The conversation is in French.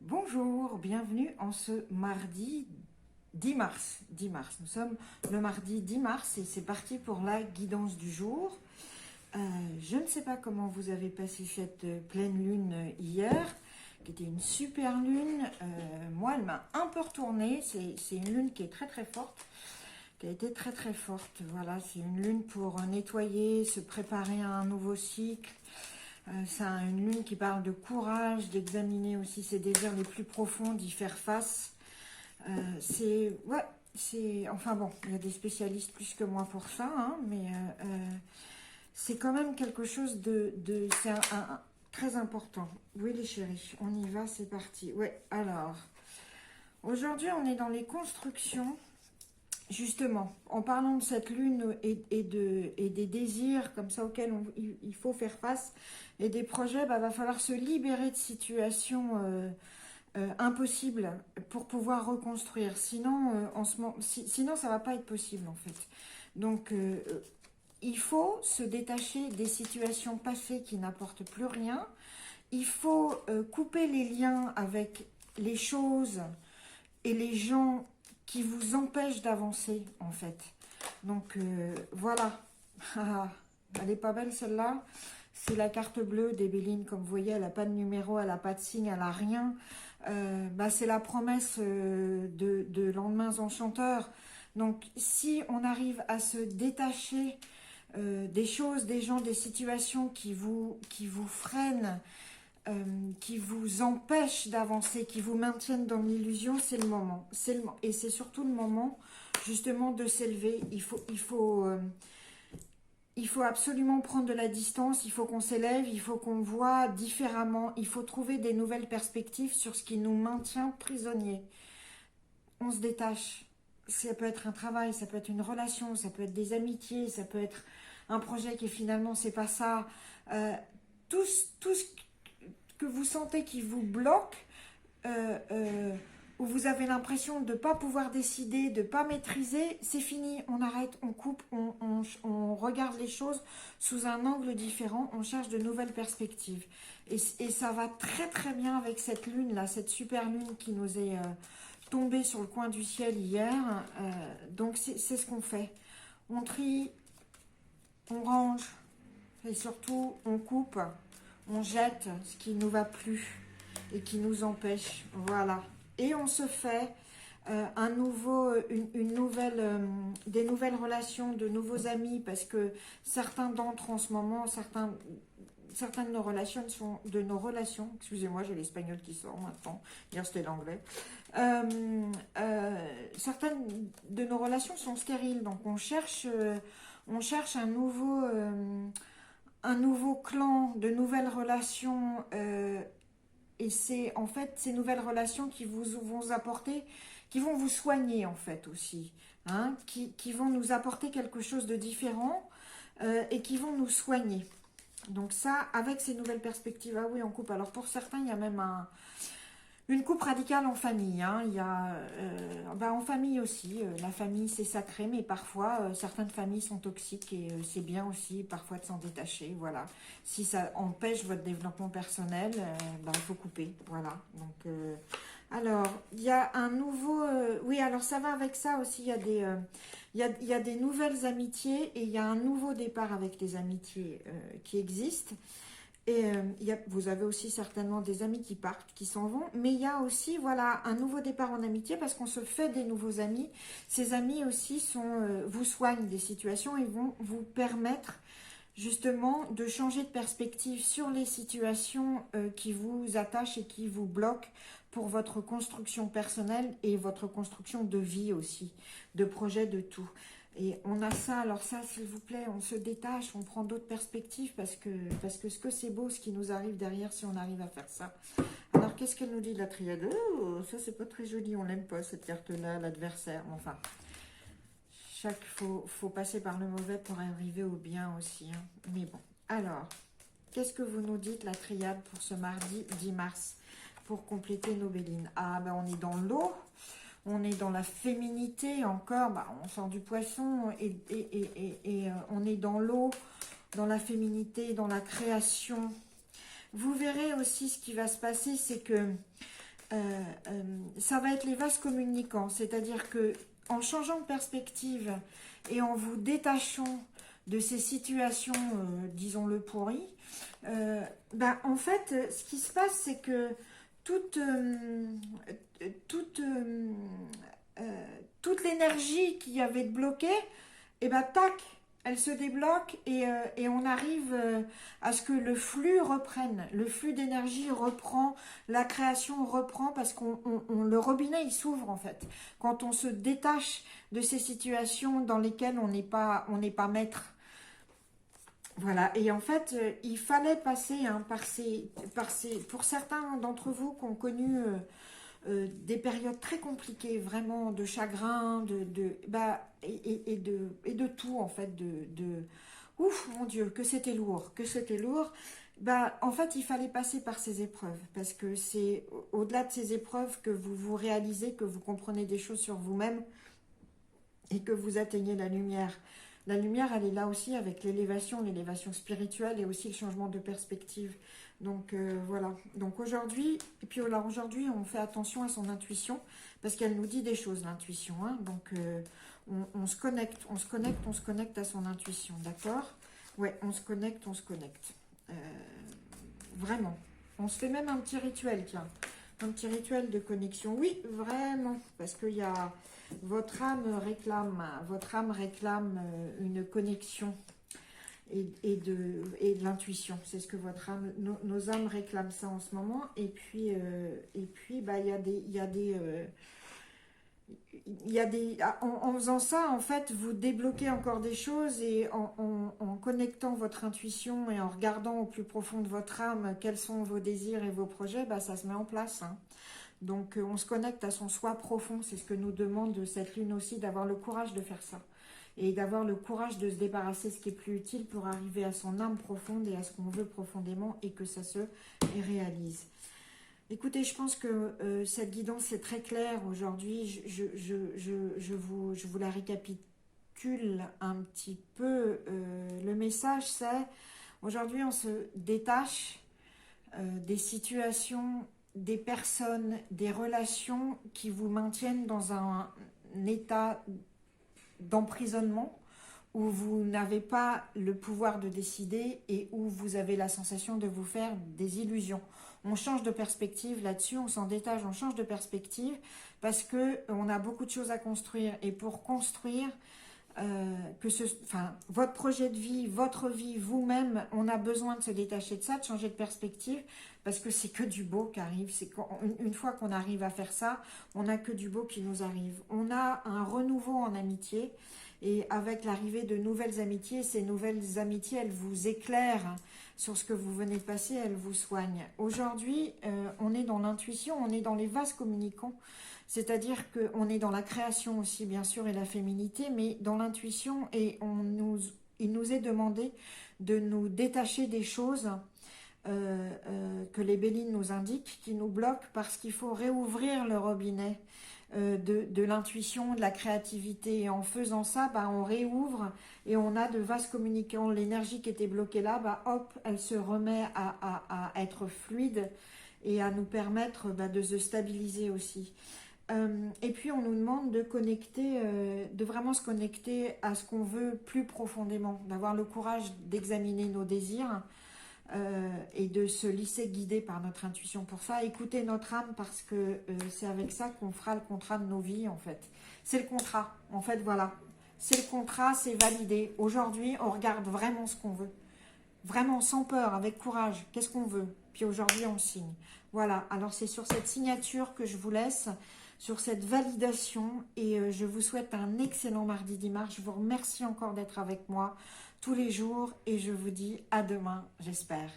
Bonjour, bienvenue en ce mardi 10 mars. 10 mars, nous sommes le mardi 10 mars et c'est parti pour la guidance du jour. Je ne sais pas comment vous avez passé cette pleine lune hier, qui était une super lune. Moi, elle m'a un peu retournée. C'est une lune qui est très très forte, qui a été très très forte. Voilà, c'est une lune pour nettoyer, se préparer à un nouveau cycle. C'est une lune qui parle de courage, d'examiner aussi ses désirs les plus profonds, d'y faire face. Enfin bon, il y a des spécialistes plus que moi pour ça, hein, mais c'est quand même quelque chose c'est très important. Oui les chéris, on y va, c'est parti. Ouais, alors, aujourd'hui on est dans les constructions. Justement, en parlant de cette lune et des désirs comme ça auxquels il faut faire face et des projets, va falloir se libérer de situations impossibles pour pouvoir reconstruire. Sinon, sinon ça va pas être possible en fait. Donc, il faut se détacher des situations passées qui n'apportent plus rien. Il faut couper les liens avec les choses et les gens qui vous empêchent d'avancer en fait. Donc voilà. Elle est pas belle celle-là. C'est la carte bleue d'Ébéline, comme vous voyez, elle n'a pas de numéro, elle n'a pas de signe, elle n'a rien. C'est la promesse de lendemains enchanteurs. Donc si on arrive à se détacher des choses, des gens, des situations qui vous freinent, qui vous empêchent d'avancer, qui vous maintiennent dans l'illusion, c'est le moment. Et c'est surtout le moment justement de s'élever. Il faut absolument prendre de la distance, il faut qu'on s'élève, il faut qu'on voit différemment, il faut trouver des nouvelles perspectives sur ce qui nous maintient prisonniers. On se détache. Ça peut être un travail, ça peut être une relation, ça peut être des amitiés, ça peut être un projet qui finalement c'est pas ça. Tout ce que vous sentez qui vous bloque, où vous avez l'impression de ne pas pouvoir décider, de ne pas maîtriser, c'est fini, on arrête, on coupe, on regarde les choses sous un angle différent, on cherche de nouvelles perspectives. Et ça va très très bien avec cette lune là, cette super lune qui nous est tombée sur le coin du ciel hier. Donc c'est ce qu'on fait. On trie, on range et surtout on coupe. On jette ce qui ne nous va plus et qui nous empêche. Voilà. Et on se fait des nouvelles relations, de nouveaux amis, parce que certains d'entre en ce moment, certaines de nos relations, excusez-moi, j'ai l'espagnol qui sort maintenant, hier c'était l'anglais, certaines de nos relations sont stériles, donc on cherche un nouveau clan, de nouvelles relations, et c'est en fait ces nouvelles relations qui vous vont apporter, qui vont vous soigner en fait aussi, hein, qui vont nous apporter quelque chose de différent et qui vont nous soigner. Donc ça, avec ces nouvelles perspectives, ah oui, on coupe. Alors pour certains, il y a même une coupe radicale en famille, hein. Il y a, en famille aussi, la famille c'est sacré, mais parfois certaines familles sont toxiques et c'est bien aussi parfois de s'en détacher, voilà. Si ça empêche votre développement personnel, il faut couper, voilà. Donc, alors, il y a un nouveau, oui, alors ça va avec ça aussi, il y a des nouvelles amitiés et il y a un nouveau départ avec des amitiés qui existent. Et vous avez aussi certainement des amis qui partent, qui s'en vont, mais il y a aussi voilà, un nouveau départ en amitié parce qu'on se fait des nouveaux amis. Ces amis aussi vous soignent des situations et vont vous permettre justement de changer de perspective sur les situations qui vous attachent et qui vous bloquent pour votre construction personnelle et votre construction de vie aussi, de projet, de tout. Et on a ça, alors ça, s'il vous plaît, on se détache, on prend d'autres perspectives parce que ce que c'est beau ce qui nous arrive derrière si on arrive à faire ça. Alors, qu'est-ce qu'elle nous dit de la triade? Oh, ça, c'est pas très joli, on l'aime pas cette carte-là, l'adversaire. Enfin, faut passer par le mauvais pour arriver au bien aussi. Hein. Mais bon, alors, qu'est-ce que vous nous dites, la triade, pour ce mardi 10 mars, pour compléter nos bélines? Ah, ben, on est dans l'eau. On est dans la féminité encore, on sort du poisson et on est dans l'eau, dans la féminité, dans la création. Vous verrez aussi ce qui va se passer, c'est que ça va être les vases communicants. C'est-à-dire que en changeant de perspective et en vous détachant de ces situations, disons-le pourries, en fait, ce qui se passe, c'est que toute, toute, toute l'énergie qui avait bloqué, et tac, elle se débloque et on arrive à ce que le flux reprenne. Le flux d'énergie reprend, la création reprend parce le robinet il s'ouvre en fait. Quand on se détache de ces situations dans lesquelles on n'est pas maître. Voilà, et en fait, il fallait passer pour certains d'entre vous qui ont connu des périodes très compliquées, vraiment de chagrin, et de tout en fait, ouf, mon Dieu, que c'était lourd, en fait, il fallait passer par ces épreuves, parce que c'est au-delà de ces épreuves que vous vous réalisez, que vous comprenez des choses sur vous-même, et que vous atteignez la lumière. La lumière, elle est là aussi avec l'élévation spirituelle et aussi le changement de perspective. Donc voilà. Donc aujourd'hui, aujourd'hui, on fait attention à son intuition parce qu'elle nous dit des choses, l'intuition. Hein. Donc on se connecte, on se connecte à son intuition, d'accord? Ouais, on se connecte. Vraiment. On se fait même un petit rituel, tiens. Un petit rituel de connexion. Oui, vraiment. Parce qu'il y a... Votre âme réclame une connexion et de l'intuition. C'est ce que votre âme, nos âmes réclament ça en ce moment. Et puis, en faisant ça, en fait, vous débloquez encore des choses et en connectant votre intuition et en regardant au plus profond de votre âme quels sont vos désirs et vos projets, ça se met en place. Hein. Donc, on se connecte à son soi profond. C'est ce que nous demande cette lune aussi, d'avoir le courage de faire ça. Et d'avoir le courage de se débarrasser de ce qui est plus utile pour arriver à son âme profonde et à ce qu'on veut profondément et que ça se réalise. Écoutez, je pense que cette guidance est très claire aujourd'hui. Je vous la récapitule un petit peu. Le message, c'est aujourd'hui, on se détache des situations, des personnes, des relations qui vous maintiennent dans un état d'emprisonnement où vous n'avez pas le pouvoir de décider et où vous avez la sensation de vous faire des illusions. On change de perspective là-dessus, on s'en détache, on change de perspective parce qu'on a beaucoup de choses à construire. Et pour construire votre projet de vie, votre vie, vous-même, on a besoin de se détacher de ça, de changer de perspective, parce que c'est que du beau qui arrive. Une fois qu'on arrive à faire ça, on n'a que du beau qui nous arrive. On a un renouveau en amitié, et avec l'arrivée de nouvelles amitiés, ces nouvelles amitiés, elles vous éclairent sur ce que vous venez de passer, elles vous soignent. Aujourd'hui, on est dans l'intuition, on est dans les vases communicants, c'est-à-dire qu'on est dans la création aussi, bien sûr, et la féminité, mais dans l'intuition, et il nous est demandé de nous détacher des choses que les Bélines nous indiquent, qui nous bloquent, parce qu'il faut réouvrir le robinet de l'intuition, de la créativité. Et en faisant ça, on réouvre et on a de vases communicants. L'énergie qui était bloquée là, hop, elle se remet à être fluide et à nous permettre de se stabiliser aussi. Et puis on nous demande de connecter, de vraiment se connecter à ce qu'on veut plus profondément, d'avoir le courage d'examiner nos désirs et de se laisser guider par notre intuition. Pour ça, écoutez notre âme, parce que c'est avec ça qu'on fera le contrat de nos vies en fait. C'est le contrat, en fait, voilà. C'est le contrat, c'est validé. Aujourd'hui, on regarde vraiment ce qu'on veut. Vraiment sans peur, avec courage. Qu'est-ce qu'on veut? Puis aujourd'hui, on signe. Voilà, alors c'est sur cette signature que je vous laisse, sur cette validation, et je vous souhaite un excellent mardi dimanche. Je vous remercie encore d'être avec moi tous les jours et je vous dis à demain, j'espère.